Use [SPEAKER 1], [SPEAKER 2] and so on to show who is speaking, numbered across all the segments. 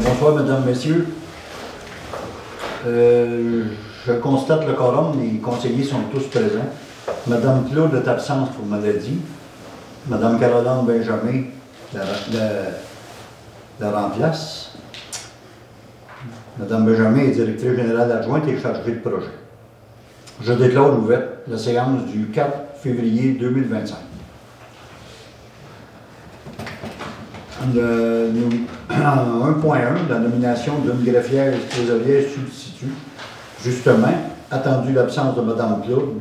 [SPEAKER 1] Bonsoir, mesdames, messieurs. Je constate le quorum, les conseillers sont tous présents. Madame Claude est absente pour maladie. Madame Caroline Benjamin la remplace. Madame Benjamin est directrice générale adjointe et chargée de projet. Je déclare ouverte la séance du 4 février 2025. 1.1, la nomination d'une greffière et trésorière substitut. Justement, attendu l'absence de Mme Claude,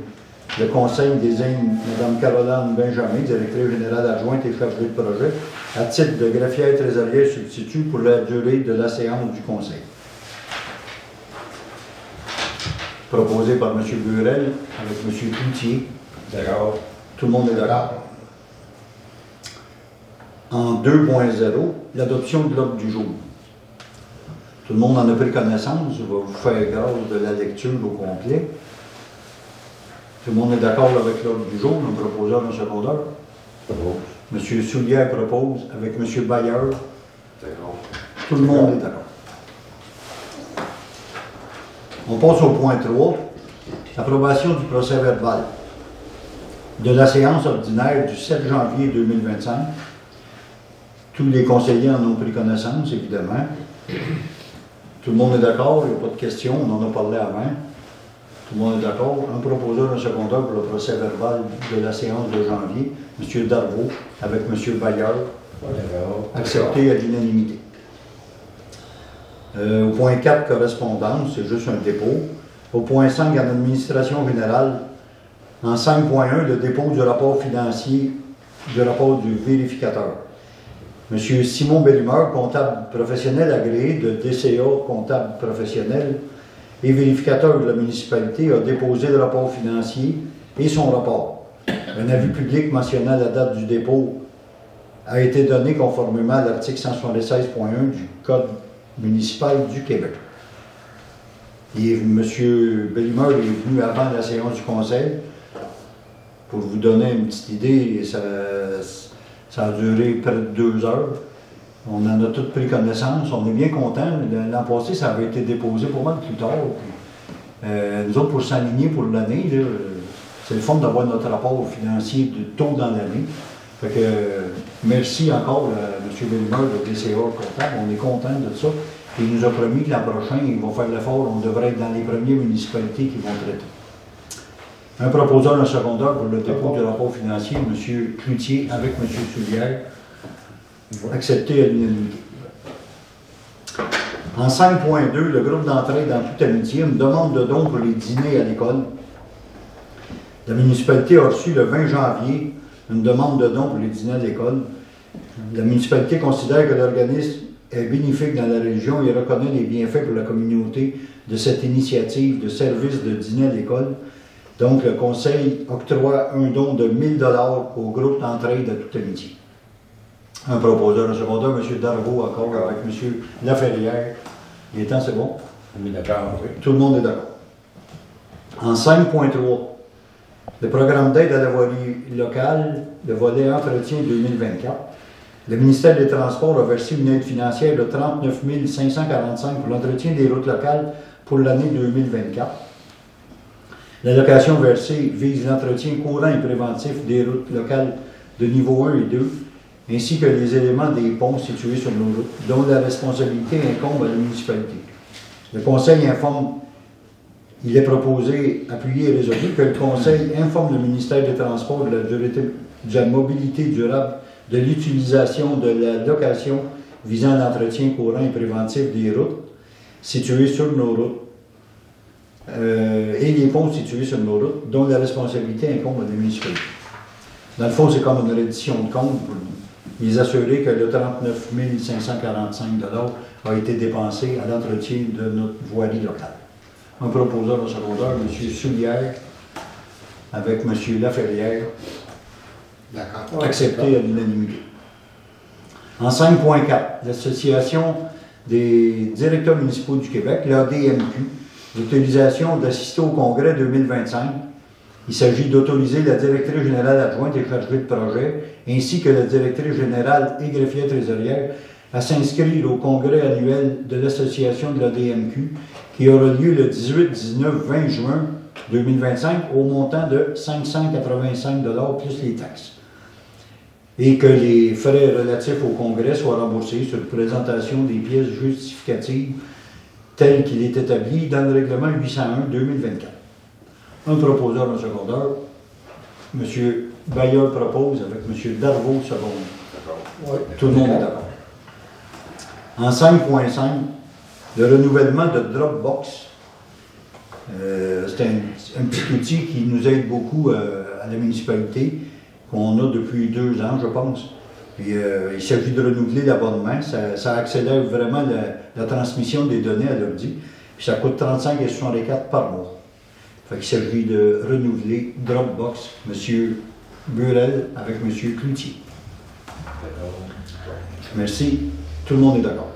[SPEAKER 1] le Conseil désigne Mme Caroline Benjamin, directrice générale adjointe et chargée de projet, à titre de greffière trésorière substitut pour la durée de la séance du Conseil. Proposé par M. Burel avec M. Cloutier.
[SPEAKER 2] D'accord.
[SPEAKER 1] Tout le monde est d'accord. En 2.0, l'adoption de l'ordre du jour. Tout le monde en a pris connaissance. Je vais vous faire grâce de la lecture au complet. Tout le monde est d'accord avec l'ordre du jour, le proposeur, M. Secondeur. M. Soulière propose avec M. Bayard. Tout le monde est d'accord. On passe au point 3, l'approbation du procès verbal de la séance ordinaire du 7 janvier 2025. Tous les conseillers en ont pris connaissance, évidemment. Tout le monde est d'accord, il n'y a pas de questions, on en a parlé avant. Tout le monde est d'accord. Un proposeur, un secondeur pour le procès verbal de la séance de janvier, M. Darvaux, avec M. Bayard, accepté à l'unanimité. Au point 4, correspondance, c'est juste un dépôt. Au point 5, en administration générale, en 5.1, le dépôt du rapport financier, du rapport du vérificateur. M. Simon Bellimeur, comptable professionnel agréé de DCA comptable professionnel et vérificateur de la municipalité, a déposé le rapport financier et son rapport. Un avis public mentionnant la date du dépôt a été donné conformément à l'article 176.1 du Code municipal du Québec. Et M. Bellimeur est venu avant la séance du Conseil. Pour vous donner une petite idée, ça a duré près de 2 heures. On en a tous pris connaissance. On est bien contents. L'an passé, ça avait été déposé pour mal plus tard. Nous autres, pour s'aligner pour l'année, c'est le fun d'avoir notre rapport financier de tôt dans l'année. Fait que merci encore à M. Bellimeur de DCA comptable. On est contents de ça. Et il nous a promis que l'an prochain, il va faire l'effort. On devrait être dans les premières municipalités qui vont traiter. Un proposeur, un secondeur pour le dépôt du rapport financier, M. Cloutier avec M. Soulière, accepté à l'unanimité. En 5.2, le groupe d'entraide dans toute amitié, une demande de don pour les dîners à l'école. La municipalité a reçu le 20 janvier une demande de don pour les dîners à l'école. La municipalité considère que l'organisme est bénéfique dans la région et reconnaît les bienfaits pour la communauté de cette initiative de service de dîner à l'école. Donc, le Conseil octroie un don de 1 000 $ au groupe d'entraide à toute amitié. Un proposeur, un secondeur, M. Darvaux, encore avec M. Laferrière. Il est temps, c'est bon?
[SPEAKER 2] On est d'accord, oui.
[SPEAKER 1] Tout le monde est d'accord. En 5.3, le programme d'aide à la voirie locale, le volet entretien 2024. Le ministère des Transports a versé une aide financière de 39 545 pour l'entretien des routes locales pour l'année 2024. L'allocation versée vise l'entretien courant et préventif des routes locales de niveau 1 et 2, ainsi que les éléments des ponts situés sur nos routes, dont la responsabilité incombe à la municipalité. Le Conseil informe, il est proposé, appuyé et résolu, que le Conseil informe le ministère des Transports de la mobilité durable de l'utilisation de la location visant l'entretien courant et préventif des routes situées sur nos routes et les ponts situés sur nos routes, dont la responsabilité incombe à la municipalité. Dans le fond, c'est comme une reddition de compte pour les assurer que le 39 545 $ a été dépensé à l'entretien de notre voirie locale. Un proposeur, un secondeur, M. Soulière, avec M. Laferrière, accepté à l'unanimité. En 5.4, l'Association des directeurs municipaux du Québec, l'ADMQ, l'autorisation d'assister au Congrès 2025. Il s'agit d'autoriser la directrice générale adjointe et chargée de projet, ainsi que la directrice générale et greffière trésorière, à s'inscrire au congrès annuel de l'association de la DMQ qui aura lieu le 18, 19, 20 juin 2025 au montant de 585 $ plus les taxes. Et que les frais relatifs au congrès soient remboursés sur présentation des pièces justificatives tel qu'il est établi dans le règlement 801-2024. Un proposeur, un secondeur. M. Baillard propose avec M. Darvaux second.
[SPEAKER 2] Oui.
[SPEAKER 1] Tout le monde est d'accord. En 5.5, le renouvellement de Dropbox. C'est un petit outil qui nous aide beaucoup à la municipalité, qu'on a depuis 2 ans, je pense. Puis, il s'agit de renouveler l'abonnement. Ça accélère vraiment la transmission des données à l'ordi. Puis ça coûte 35,64 par mois. Fait qu'il s'agit de renouveler Dropbox, M. Burel avec M. Cloutier. Merci. Tout le monde est d'accord.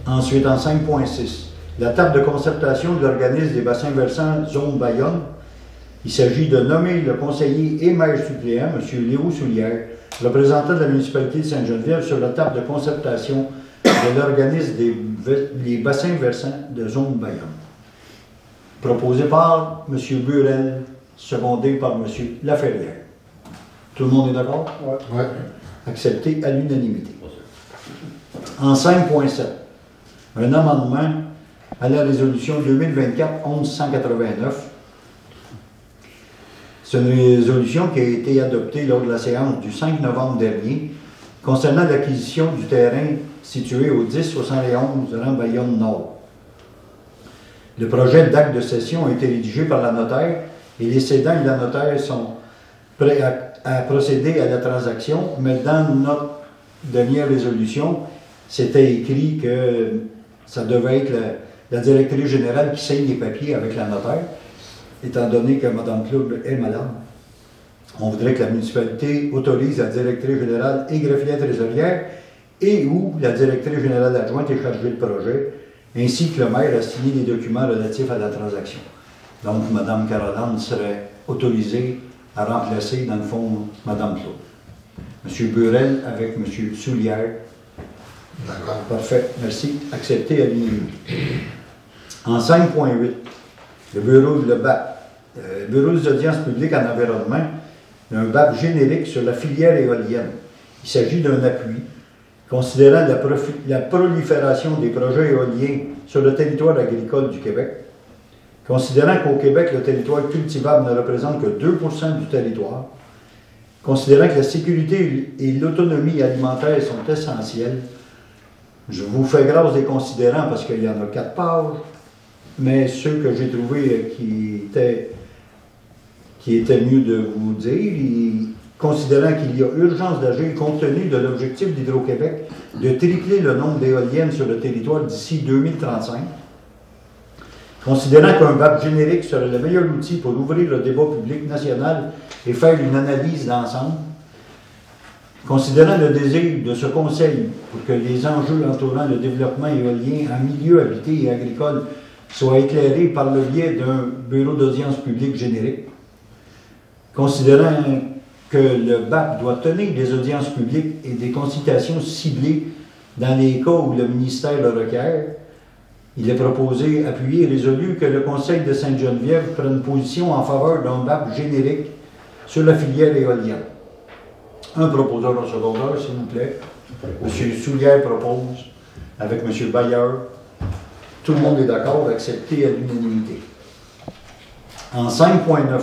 [SPEAKER 1] Ensuite, en 5.6, la table de concertation de l'organisme des bassins versants Zone Bayonne. Il s'agit de nommer le conseiller et maire suppléant, M. Léo Soulière, représentant de la municipalité de Sainte-Geneviève, sur la table de concertation de l'organisme des bassins versants de Zone Bayonne. Proposé par M. Burel, secondé par M. Laferrière. Tout le monde est d'accord?
[SPEAKER 2] Oui. Ouais.
[SPEAKER 1] Accepté à l'unanimité. En 5.7, un amendement à la résolution 2024-1189. C'est une résolution qui a été adoptée lors de la séance du 5 novembre dernier concernant l'acquisition du terrain situé au 1071 rang Bayonne-Nord. Le projet d'acte de cession a été rédigé par la notaire et les cédants et la notaire sont prêts à procéder à la transaction, mais dans notre dernière résolution, c'était écrit que ça devait être la directrice générale qui signe les papiers avec la notaire, étant donné que Mme Club est malade. On voudrait que la municipalité autorise la directrice générale et greffière trésorière et ou la directrice générale adjointe est chargée de projet, ainsi que le maire a signé les documents relatifs à la transaction. Donc, Mme Caroline serait autorisée à remplacer, dans le fond, Mme Claude. M. Burel avec M. Soulière.
[SPEAKER 2] D'accord.
[SPEAKER 1] Parfait, merci. Accepté à l'unanimité. En 5.8, le Bureau des audiences publiques en environnement, un BAP générique sur la filière éolienne. Il s'agit d'un appui considérant la prolifération des projets éoliens sur le territoire agricole du Québec, considérant qu'au Québec, le territoire cultivable ne représente que 2% du territoire, considérant que la sécurité et l'autonomie alimentaire sont essentielles. Je vous fais grâce des considérants parce qu'il y en a 4 pages, mais ceux que j'ai trouvés qui était mieux de vous dire, considérant qu'il y a urgence d'agir compte tenu de l'objectif d'Hydro-Québec de tripler le nombre d'éoliennes sur le territoire d'ici 2035, considérant qu'un BAP générique serait le meilleur outil pour ouvrir le débat public national et faire une analyse d'ensemble, considérant le désir de ce Conseil pour que les enjeux entourant le développement éolien en milieu habité et agricole soient éclairés par le biais d'un bureau d'audience publique générique, considérant que le BAP doit tenir des audiences publiques et des consultations ciblées dans les cas où le ministère le requiert, il est proposé, appuyé et résolu que le Conseil de Sainte-Geneviève prenne position en faveur d'un BAP générique sur la filière éolienne. Un proposeur en secondaire, s'il vous plaît. M. Soulière propose, avec M. Baillard. Tout le monde est d'accord, accepté à l'unanimité. En 5.9,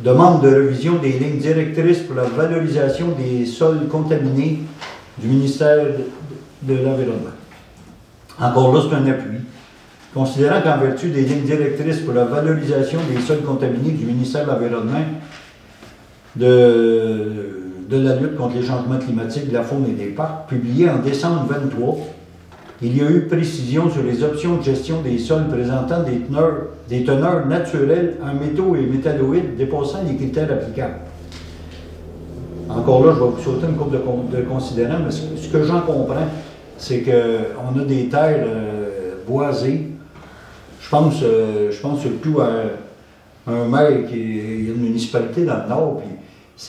[SPEAKER 1] demande de révision des lignes directrices pour la valorisation des sols contaminés du ministère de l'Environnement. Encore là, c'est un appui. Considérant qu'en vertu des lignes directrices pour la valorisation des sols contaminés du ministère de l'Environnement, de la lutte contre les changements climatiques, de la faune et des parcs, publié en décembre 23, il y a eu précision sur les options de gestion des sols présentant des teneurs naturelles en métaux et métalloïdes dépassant les critères applicables. Encore là, je vais vous sauter une couple de considérants, mais ce que j'en comprends, c'est qu'on a des terres boisées. Je pense surtout à un maire il y a une municipalité dans le nord, puis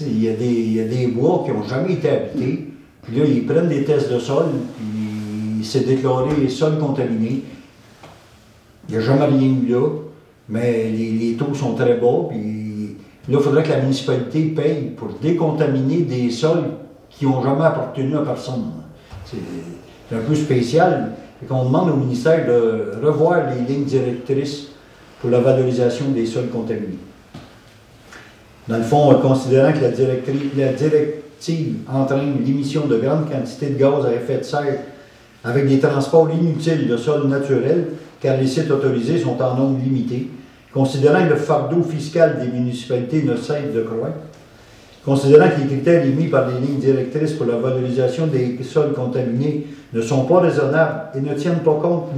[SPEAKER 1] il y a des bois qui n'ont jamais été habités. Puis là, ils prennent des tests de sol, puis c'est déclaré sol contaminé. Il n'y a jamais rien eu là, mais les taux sont très bas. Puis là, il faudrait que la municipalité paye pour décontaminer des sols qui n'ont jamais appartenu à personne. C'est un peu spécial. Et qu'on demande au ministère de revoir les lignes directrices pour la valorisation des sols contaminés. Dans le fond, considérant que la directive entraîne l'émission de grandes quantités de gaz à effet de serre avec des transports inutiles de sols naturels, car les sites autorisés sont en nombre limité, considérant que le fardeau fiscal des municipalités ne cesse de croître, considérant que les critères émis par les lignes directrices pour la valorisation des sols contaminés ne sont pas raisonnables et ne tiennent pas compte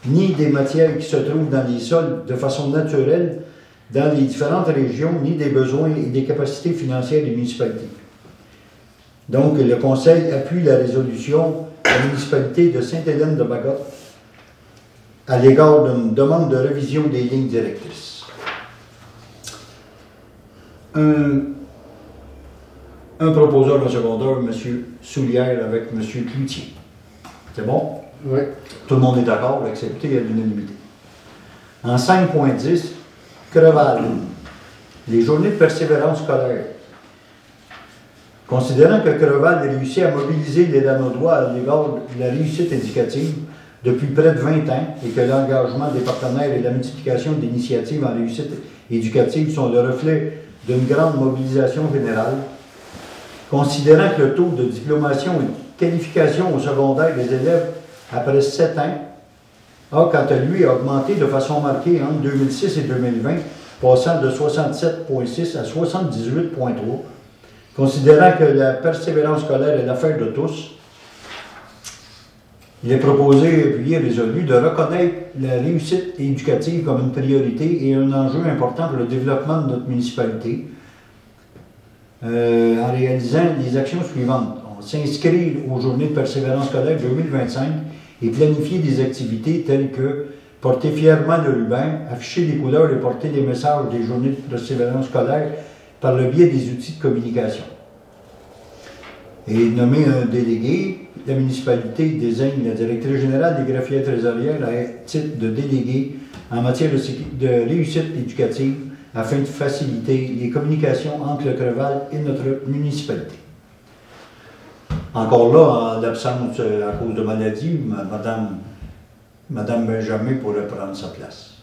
[SPEAKER 1] ni des matières qui se trouvent dans les sols de façon naturelle dans les différentes régions, ni des besoins et des capacités financières des municipalités. Donc, le Conseil appuie la résolution de la municipalité de Sainte-Hélène-de-Bagotte à l'égard d'une demande de révision des lignes directrices. Un proposeur de secondaire, M. Soulière, avec M. Cloutier. C'est bon?
[SPEAKER 2] Oui.
[SPEAKER 1] Tout le monde est d'accord, accepté à l'unanimité. En 5.10, Creval, les journées de persévérance scolaire. Considérant que Creval réussit à mobiliser les Lanaudois à l'égard de la réussite éducative depuis près de 20 ans et que l'engagement des partenaires et la multiplication d'initiatives en réussite éducative sont le reflet d'une grande mobilisation générale, considérant que le taux de diplomation et de qualification au secondaire des élèves après 7 ans a, quant à lui, augmenté de façon marquée entre 2006 et 2020, passant de 67,6 à 78,3, considérant que la persévérance scolaire est l'affaire de tous, il est proposé et appuyé résolu de reconnaître la réussite éducative comme une priorité et un enjeu important pour le développement de notre municipalité en réalisant les actions suivantes. On s'inscrit aux journées de persévérance scolaire 2025 et planifier des activités telles que porter fièrement le ruban, afficher des couleurs et porter des messages des journées de persévérance scolaire par le biais des outils de communication. Et nommer un délégué, la municipalité désigne la directrice générale des greffiers trésorières à titre de délégué en matière de réussite éducative afin de faciliter les communications entre le Creval et notre municipalité. Encore là, en l'absence à cause de maladie, Madame Benjamin pourrait prendre sa place.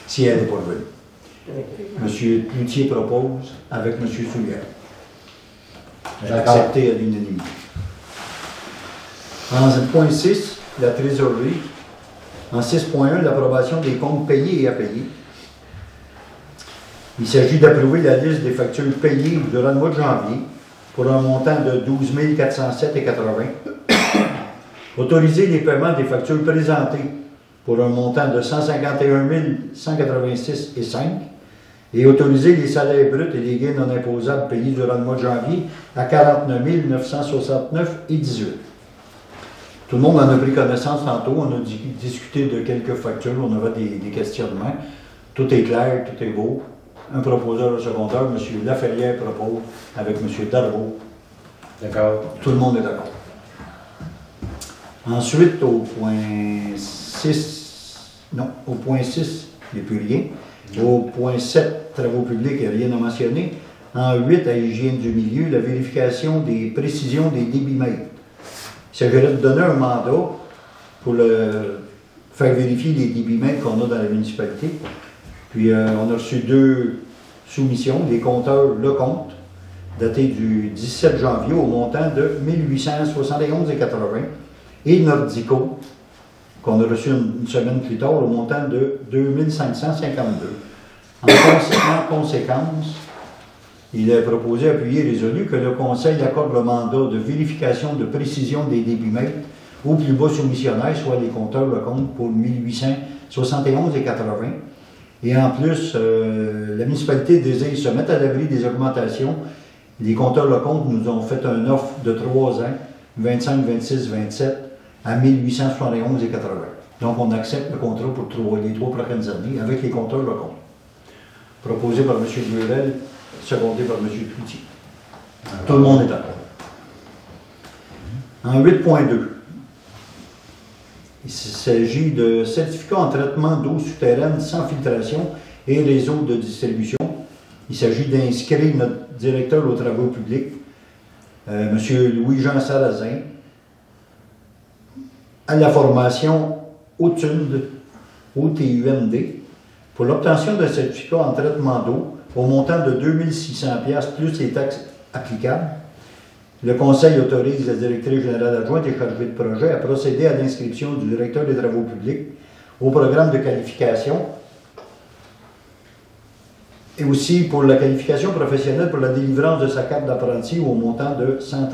[SPEAKER 1] Si elle n'est pas revenue. M. Cloutier propose avec M. Soulière. Accepté à l'unanimité. En point 6, la trésorerie. En 6.1, l'approbation des comptes payés et à payer. Il s'agit d'approuver la liste des factures payées durant le mois de janvier pour un montant de 12 407,80. Autoriser les paiements des factures présentées pour un montant de 151 186,5 et autoriser les salaires bruts et les gains non imposables payés durant le mois de janvier à 49 969,18. Tout le monde en a pris connaissance tantôt, on a discuté de quelques factures, on aura des questionnements. Tout est clair, tout est beau. Un proposeur au secondaire, M. Laferrière propose avec M. Darvaux.
[SPEAKER 2] D'accord.
[SPEAKER 1] Tout le monde est d'accord. Ensuite, au point 6, non, au point 6, il n'y a plus rien. Au point 7, travaux publics, il n'y a rien à mentionner. En 8, à hygiène du milieu, la vérification des précisions des débitmètres. Il s'agirait de donner un mandat pour faire vérifier les débitmètres qu'on a dans la municipalité. Puis on a reçu 2 soumissions, des compteurs Lecomte, datés du 17 janvier au montant de 1871,80 et Nordico, qu'on a reçu une semaine plus tard au montant de 2552. En conséquence, il est proposé, appuyé et résolu que le Conseil accorde le mandat de vérification de précision des débitmètres au plus bas soumissionnaire, soit les compteurs Lecomte pour 1871,80. Et en plus, la municipalité désire se mettre à l'abri des augmentations. Les compteurs Lecomte nous ont fait une offre de 3 ans, 25, 26, 27, à 1871,80. Donc, on accepte le contrat pour les 3 prochaines années avec les compteurs Lecomte. Proposé par M. Burel, secondé par M. Cloutier. Tout le monde est d'accord. En 8.2, il s'agit de certificat en traitement d'eau souterraine sans filtration et réseau de distribution. Il s'agit d'inscrire notre directeur aux travaux publics, M. Louis-Jean Sarrazin, à la formation OTUND, OTUND, pour l'obtention d'un certificat en traitement d'eau au montant de 2600$ plus les taxes applicables. Le Conseil autorise la directrice générale adjointe et chargée de projet à procéder à l'inscription du directeur des travaux publics au programme de qualification et aussi pour la qualification professionnelle pour la délivrance de sa carte d'apprenti au montant de 133$.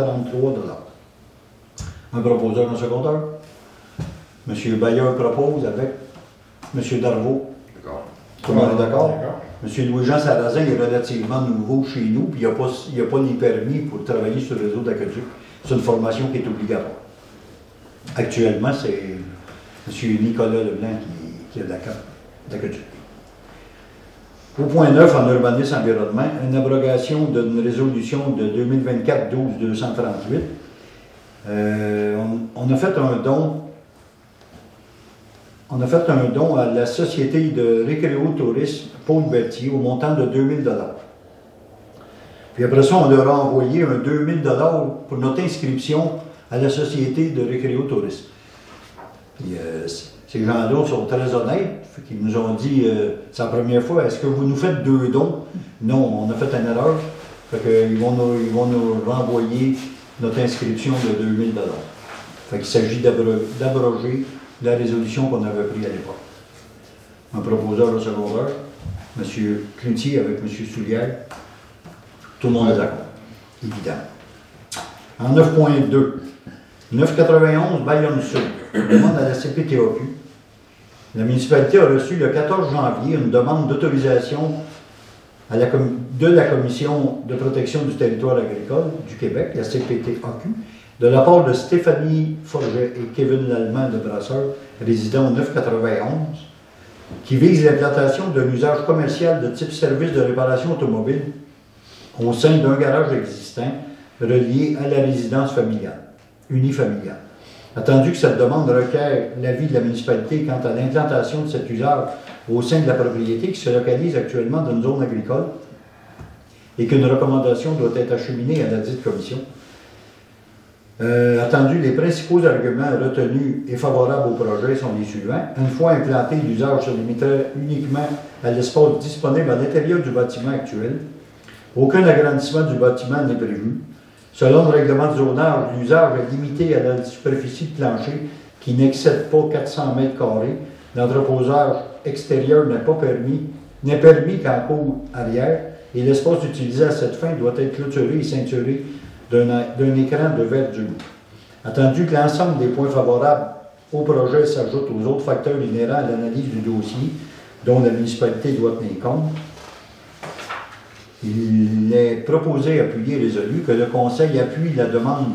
[SPEAKER 1] Un proposeur, un secondeur. M. Bailleur propose avec M. Darvaux.
[SPEAKER 2] D'accord.
[SPEAKER 1] Tout le monde est d'accord? M. Louis-Jean Sarrazin est relativement nouveau chez nous, puis il n'y a pas ni permis pour travailler sur le réseau d'aqueduc. C'est une formation qui est obligatoire. Actuellement, c'est M. Nicolas Leblanc qui a la carte d'aqueduc. Au point 9, en urbanisme environnement, une abrogation d'une résolution de 2024-12-238. On a fait un don. On a fait un don à la Société de récréotourisme Paul Berthier au montant de 2000$. Puis après ça, on leur a envoyé un 2000$ pour notre inscription à la Société de récréotourisme. Puis ces gens-là sont très honnêtes. Ils nous ont dit, c'est la première fois, est-ce que vous nous faites 2 dons? Non, on a fait une erreur. Fait qu'ils vont nous renvoyer notre inscription de 2000$. Fait qu'il s'agit d'abroger la résolution qu'on avait prise à l'époque. Un proposeur au secondaire, M. Cloutier avec M. Soulière. Tout le monde est d'accord, évidemment. En 9.2, 991 Bayonne-Sud, demande à la CPTAQ. La municipalité a reçu le 14 janvier une demande d'autorisation de la Commission de protection du territoire agricole du Québec, la CPTAQ, de la part de Stéphanie Forget et Kevin Lallemand de Brasseur, résidant au 991, qui vise l'implantation d'un usage commercial de type service de réparation automobile au sein d'un garage existant relié à la résidence familiale, unifamiliale. Attendu que cette demande requiert l'avis de la municipalité quant à l'implantation de cet usage au sein de la propriété qui se localise actuellement dans une zone agricole et qu'une recommandation doit être acheminée à la dite commission. Attendu, les principaux arguments retenus et favorables au projet sont les suivants. Une fois implanté, l'usage se limiterait uniquement à l'espace disponible à l'intérieur du bâtiment actuel. Aucun agrandissement du bâtiment n'est prévu. Selon le règlement de zonage, l'usage est limité à la superficie de plancher qui n'excède pas 400 m². L'entreposage extérieur n'est permis qu'en cour arrière et l'espace utilisé à cette fin doit être clôturé et ceinturé d'un écran de verdure. Attendu que l'ensemble des points favorables au projet s'ajoutent aux autres facteurs inhérents à l'analyse du dossier dont la municipalité doit tenir compte, il est proposé, appuyé et résolu que le Conseil appuie la demande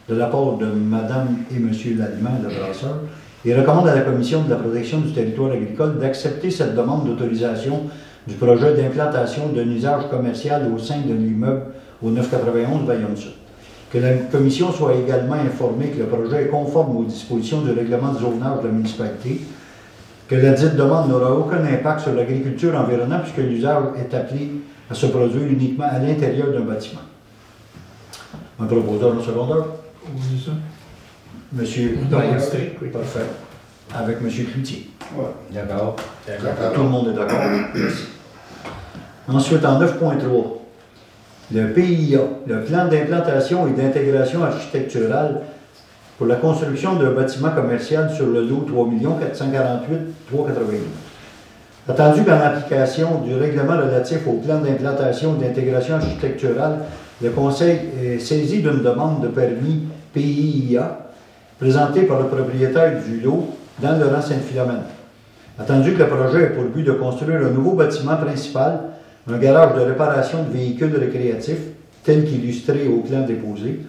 [SPEAKER 1] de la part de Mme et M. Lallemand de Brasseur et recommande à la Commission de la protection du territoire agricole d'accepter cette demande d'autorisation du projet d'implantation d'un usage commercial au sein de l'immeuble au 991 Bayonne-Sud. Que la Commission soit également informée que le projet est conforme aux dispositions du règlement de zonage de la municipalité, que la dite demande n'aura aucun impact sur l'agriculture environnante puisque l'usage est appelé à se produire uniquement à l'intérieur d'un bâtiment. Un proposeur, un secondaire?
[SPEAKER 3] Oui, c'est ça.
[SPEAKER 1] Monsieur
[SPEAKER 3] Bailleur.
[SPEAKER 1] oui. Parfait. Avec M. Cloutier.
[SPEAKER 4] Oui, d'accord.
[SPEAKER 1] Tout le monde est d'accord. Merci. Ensuite, en 9.3, le PIA, le plan d'implantation et d'intégration architecturale pour la construction d'un bâtiment commercial sur le lot 3 448 388. Attendu qu'en application du règlement relatif au plan d'implantation et d'intégration architecturale, le Conseil est saisi d'une demande de permis PIA présentée par le propriétaire du lot dans le rang Sainte-Philomène. Attendu que le projet a pour but de construire un nouveau bâtiment principal, un garage de réparation de véhicules récréatifs, tel qu'illustré au plan déposé.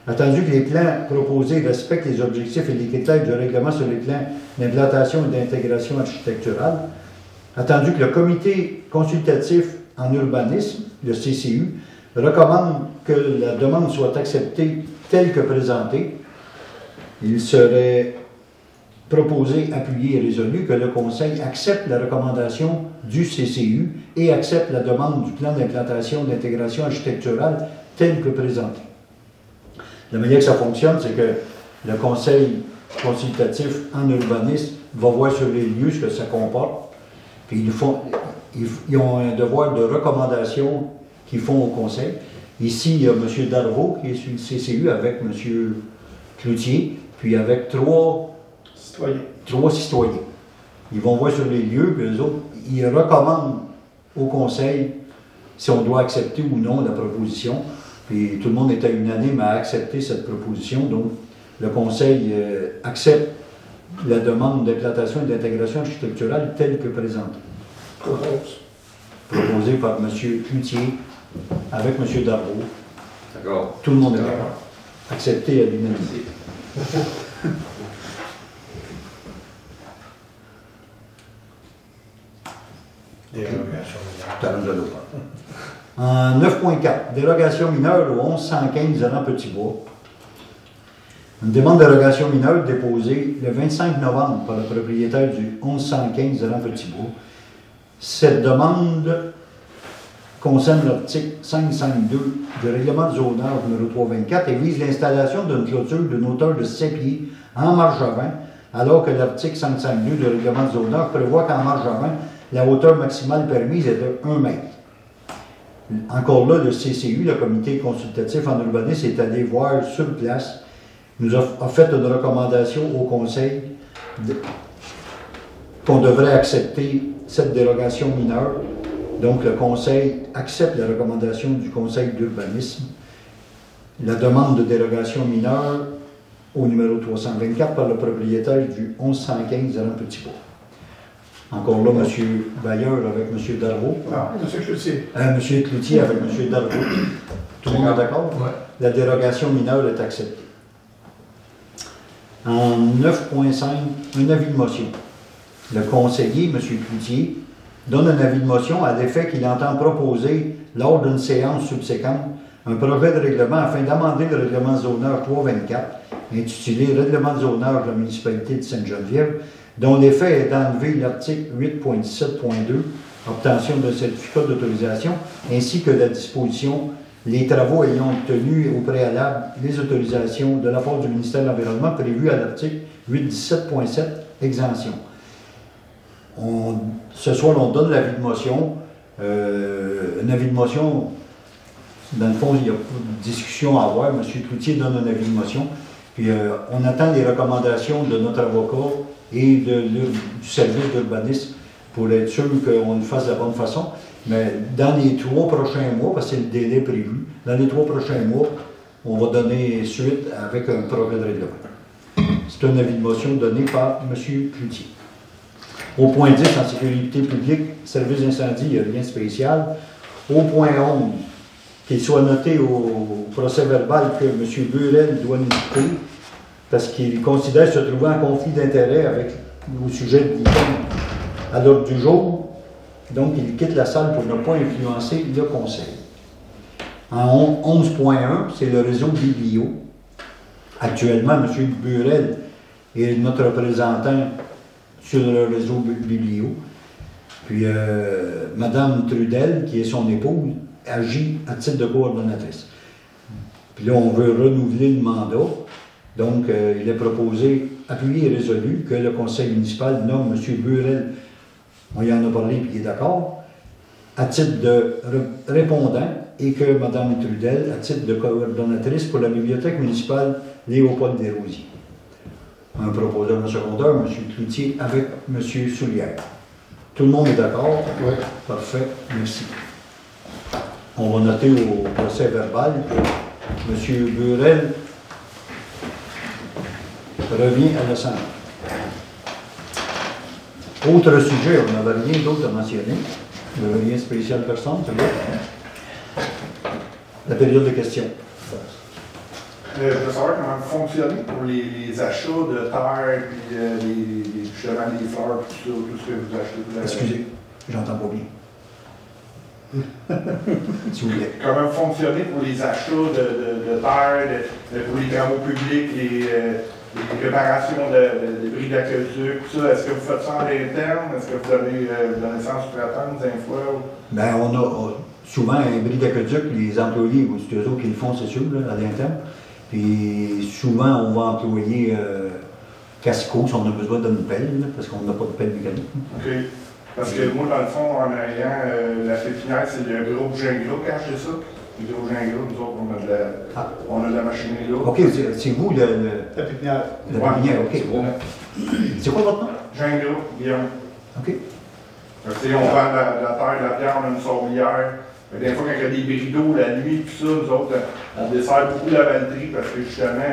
[SPEAKER 1] Attendu que les plans proposés respectent les objectifs et les critères du règlement sur les plans d'implantation et d'intégration architecturale. Attendu que le comité consultatif en urbanisme, le CCU, recommande que la demande soit acceptée telle que présentée. Il serait proposé, appuyé et résolu que le Conseil accepte la recommandation du CCU et accepte la demande du plan d'implantation d'intégration architecturale tel que présenté. La manière que ça fonctionne, c'est que le Conseil consultatif en urbanisme va voir sur les lieux ce que ça comporte, puis ils ont un devoir de recommandation qu'ils font au Conseil. Ici, il y a M. Darvaux qui est sur le CCU avec M. Cloutier, puis avec trois citoyens. Ils vont voir sur les lieux, puis eux autres, ils recommandent au Conseil si on doit accepter ou non la proposition. Puis tout le monde était unanime à accepter cette proposition. Donc, le Conseil accepte la demande d'implantation et d'intégration architecturale telle que présentée. Proposée par M. Cloutier avec M. Darvaux.
[SPEAKER 3] D'accord.
[SPEAKER 1] Tout le monde est d'accord. Accepté à l'unanimité.
[SPEAKER 2] Dérogation mineure.
[SPEAKER 1] En 9.4, dérogation mineure au 1115 Petit-Bois. Une demande de dérogation mineure déposée le 25 novembre par le propriétaire du 1115 Petit-Bois. Cette demande concerne l'article 552 du règlement de zonage numéro 324 et vise l'installation d'une clôture d'une hauteur de 7 pieds en marge avant, alors que l'article 552 du règlement de zonage prévoit qu'en marge avant, la hauteur maximale permise est de 1 mètre. Encore là, le CCU, le Comité consultatif en urbanisme, est allé voir sur place, nous a fait une recommandation au Conseil qu'on devrait accepter cette dérogation mineure. Donc, le Conseil accepte la recommandation du Conseil d'urbanisme. La demande de dérogation mineure au numéro 324 par le propriétaire du 1115 Petit-Bois. Encore là, M. Bailleur avec M. Darvaux.
[SPEAKER 2] Ah, M. Cloutier.
[SPEAKER 1] M. Cloutier avec M. Darvaux. Tout le monde est d'accord?
[SPEAKER 2] Oui.
[SPEAKER 1] La dérogation mineure est acceptée. En 9.5, un avis de motion. Le conseiller, M. Cloutier, donne un avis de motion à l'effet qu'il entend proposer, lors d'une séance subséquente, un projet de règlement afin d'amender le règlement de zonage 324, intitulé Règlement de zonage de la municipalité de Sainte-Geneviève, dont l'effet est d'enlever l'article 8.17.2, obtention d'un certificat d'autorisation, ainsi que la disposition, les travaux ayant obtenu au préalable les autorisations de la part du ministère de l'Environnement prévues à l'article 8.17.7, exemption. Ce soir, on donne l'avis de motion. Un avis de motion, dans le fond, il y a pas de discussion à avoir. M. Cloutier donne un avis de motion. Puis on attend les recommandations de notre avocat et du service d'urbanisme pour être sûr qu'on le fasse de la bonne façon. Mais dans les 3 prochains mois, parce que c'est le délai prévu, dans les 3 prochains mois, on va donner suite avec un projet de règlement. C'est un avis de motion donné par M. Cloutier. Au point 10, en sécurité publique, service d'incendie, il n'y a rien de spécial. Au point 11, qu'il soit noté au procès verbal que M. Burel doit nous quitter parce qu'il considère se trouver en conflit d'intérêts au sujet de l'item à l'ordre du jour. Donc, il quitte la salle pour ne pas influencer le conseil. En 11.1, c'est le réseau Biblio. Actuellement, M. Burel est notre représentant sur le réseau Biblio. Puis, Mme Trudel, qui est son épouse, agit à titre de coordonnatrice. Puis là, on veut renouveler le mandat. Donc, il est proposé, appuyé et résolu, que le conseil municipal nomme M. Burel, on y en a parlé puis il est d'accord, à titre de répondant, et que Mme Trudel, à titre de coordonnatrice pour la bibliothèque municipale Léopold Desrosiers. Un proposeur de secondaire, M. Cloutier, avec M. Soulière. Tout le monde est d'accord?
[SPEAKER 2] Oui.
[SPEAKER 1] Parfait, merci. On va noter au procès verbal que M. Burel revient à l'Assemblée. Autre sujet, on n'avait rien d'autre à mentionner. Il n'y avait rien de spécial personne, c'est bon? La période de questions.
[SPEAKER 4] Je veux savoir comment vous fonctionnez pour les achats de terre, puis justement les fleurs, puis tout ce que vous achetez.
[SPEAKER 1] Excusez, j'entends pas bien. S'il vous plaît.
[SPEAKER 4] Comment fonctionner pour les achats de terre, pour les travaux publics, les réparations de bris d'aqueduc, tout ça? Est-ce que vous faites ça en interne? Est-ce que vous avez donné ça en sous-traitance des fois?
[SPEAKER 1] Bien, on a souvent un bris d'aqueduc, les employés, c'est eux autres qui le font, c'est sûr, là, à l'interne. Puis souvent, on va employer Casco si on a besoin d'une pelle, là, parce qu'on n'a pas de pelle mécanique.
[SPEAKER 4] OK. Parce que moi, dans le fond, en ayant la pépinière, c'est le groupe Gingras qui a acheté ça. Le groupe Gingras, nous autres, on a de la machinerie là.
[SPEAKER 1] OK, c'est vous
[SPEAKER 2] La pépinière.
[SPEAKER 1] la pépinière, OK. C'est quoi votre nom?
[SPEAKER 4] Gingras, Guillaume.
[SPEAKER 1] OK.
[SPEAKER 4] On vend de la terre, de la pierre, on a une sorbière. Des fois, quand il y a des bris d'eau la nuit, tout ça, nous autres, on dessert beaucoup la vannerie parce que justement,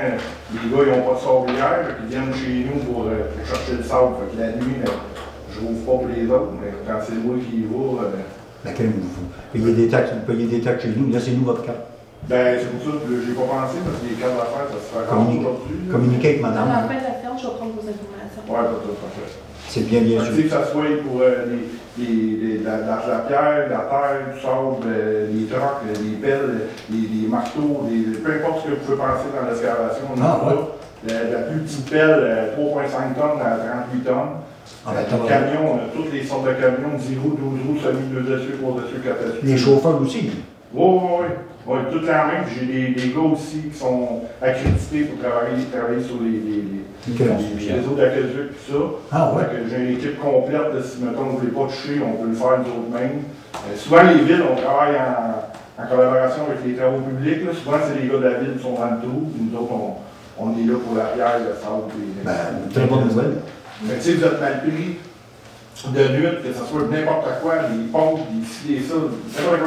[SPEAKER 4] les gars, ils n'ont pas de sorbière, ils viennent chez nous pour chercher le sable. Fait que la nuit, je rouvre pas pour les autres, mais quand c'est moi qui y vais.
[SPEAKER 1] Laquelle vous payez des taxes, vous payez des taxes chez nous, laissez-nous votre carte.
[SPEAKER 4] Ben, c'est pour ça que j'ai pas pensé, parce que les cartes d'affaires, ça se fait aujourd'hui.
[SPEAKER 1] Communiquez avec
[SPEAKER 3] À la
[SPEAKER 1] madame.
[SPEAKER 3] fin de la ferme, je vais prendre vos informations.
[SPEAKER 4] Ouais, pas tout, parfait.
[SPEAKER 1] C'est bien sûr.
[SPEAKER 4] Que ça soit pour la pierre, la terre, du sable, les trocs, les pelles, les marteaux, peu importe ce que vous pouvez penser dans l'excavation, on a la plus petite pelle, 3,5 tonnes à 38 tonnes. Les camions, on a toutes les sortes de camions, 10 roues, 12 roues, semi, 2 essieux, 3 essieux, 4 essieux.
[SPEAKER 1] Les chauffeurs aussi.
[SPEAKER 4] Oui, toute la même. J'ai des gars aussi qui sont accrédités pour travailler sur les réseaux d'aqueduc et tout ça.
[SPEAKER 1] Ah ouais.
[SPEAKER 4] J'ai une équipe complète, si mettons on ne voulait pas toucher, on peut le faire nous autres mêmes. Souvent les villes, on travaille en collaboration avec les travaux publics. Là. Souvent c'est les gars de la ville qui sont dans le trou. Nous autres, on est là pour la pierre, le sable.
[SPEAKER 1] Très bonne nouvelle.
[SPEAKER 4] Mais tu sais, vous êtes mal pris de nuit, que ce soit n'importe quoi, les pompes, les ci, les ça, n'importe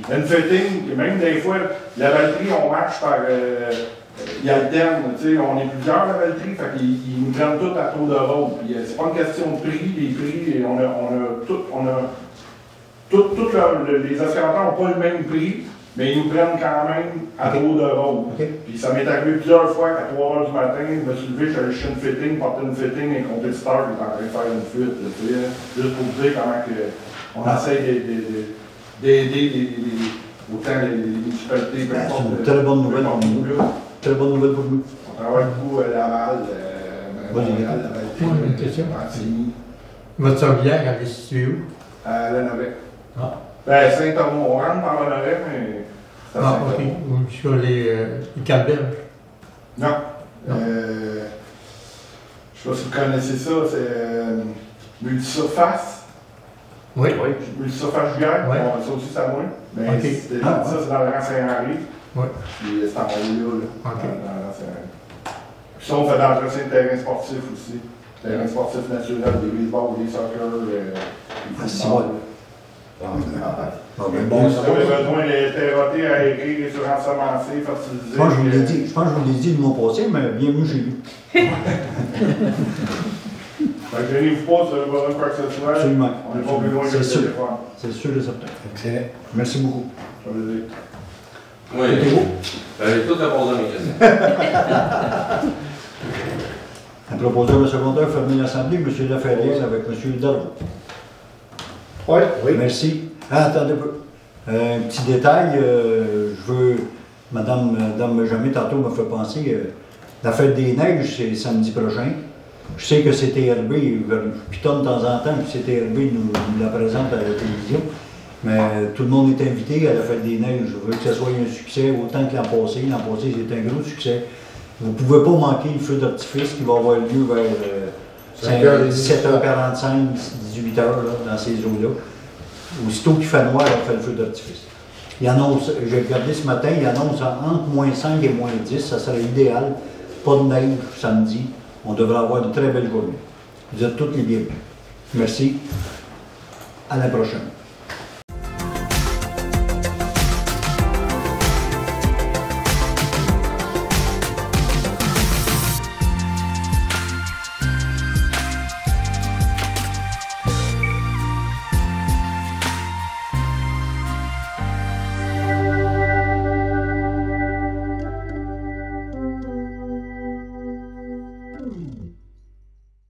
[SPEAKER 4] quoi. Une fitting, même des fois, la batterie, on marche par. Ils alternent, tu sais, on est plusieurs la batterie, fait qu'ils nous prennent tout à tour de rôle. Puis c'est pas une question de prix, les prix, on a les excavateurs n'ont pas le même prix, mais ils nous prennent quand même à tour de rôle. Puis ça m'est arrivé plusieurs fois qu'à 3 h du matin, je me suis levé, j'allais chercher une fitting, porter une fitting, et un compétiteur qui est en train de faire une fuite. Juste pour vous dire comment on essaie d'aider autant les municipalités.
[SPEAKER 1] C'est une très bonne nouvelle pour nous. Très bonne nouvelle pour nous.
[SPEAKER 4] On travaille beaucoup à Laval, Montréal,
[SPEAKER 2] Laval. Une question.
[SPEAKER 4] Antigny.
[SPEAKER 2] Votre sorbière, elle est située où?
[SPEAKER 4] À Lanovet.
[SPEAKER 2] Ah.
[SPEAKER 4] Ben, Saint-Thomas, on rentre par Lanovet, mais.
[SPEAKER 2] Ah, ok. Ou sur les Calberges?
[SPEAKER 4] Non. Je ne sais pas si vous connaissez ça, c'est Multisurface.
[SPEAKER 2] Oui.
[SPEAKER 4] Multisurface Julière.
[SPEAKER 2] Oui.
[SPEAKER 4] Ça aussi, c'est à moi. Mais
[SPEAKER 2] Ok.
[SPEAKER 4] ça, c'est dans le rang Saint-Henri.
[SPEAKER 2] Oui.
[SPEAKER 4] Puis c'est en haut là.
[SPEAKER 2] Ok.
[SPEAKER 4] Dans le rang Saint-Henri. Puis ça, on fait d'entretien de terrain sportif aussi. Terrain sportif naturel, des baseball, des soccer, des football.
[SPEAKER 1] Bon,
[SPEAKER 4] Si vous avez besoin de terroter, à écrire, sur ensemencer, fertiliser.
[SPEAKER 1] je pense que je vous l'ai dit le mois passé, mais bienvenue chez nous.
[SPEAKER 4] Gênez-vous pas, si vous avez besoin de quoi que ce soit.
[SPEAKER 1] Absolument.
[SPEAKER 4] On n'est pas plus loin que le
[SPEAKER 1] C'est sûr.
[SPEAKER 4] téléphone.
[SPEAKER 1] C'est sûr et certain.
[SPEAKER 2] Excellent.
[SPEAKER 1] Merci beaucoup.
[SPEAKER 4] Je vais le dire.
[SPEAKER 5] Oui, j'avais tout répondu à mes questions.
[SPEAKER 1] Un proposeur de secondaire fermer l'Assemblée, M. Laferrière avec M. Darvaux.
[SPEAKER 2] Oui.
[SPEAKER 1] Merci. Ah, attendez un peu. Un petit détail, je veux. Madame Jamé, tantôt, m'a fait penser. La fête des neiges, c'est samedi prochain. Je sais que CTRB, je pitonne de temps en temps, puis CTRB nous la présente à la télévision. Mais tout le monde est invité à la fête des neiges. Je veux que ce soit un succès autant que l'an passé. L'an passé, c'était un gros succès. Vous ne pouvez pas manquer le feu d'artifice qui va avoir lieu vers 17h45, 18h dans ces eaux-là. Aussitôt qu'il fait noir, on fait le feu d'artifice. Il annonce, j'ai regardé ce matin, il annonce entre -5 et -10, ça serait idéal. Pas de neige samedi. On devrait avoir de très belles journées. Vous êtes toutes les bienvenues. Merci. À la prochaine.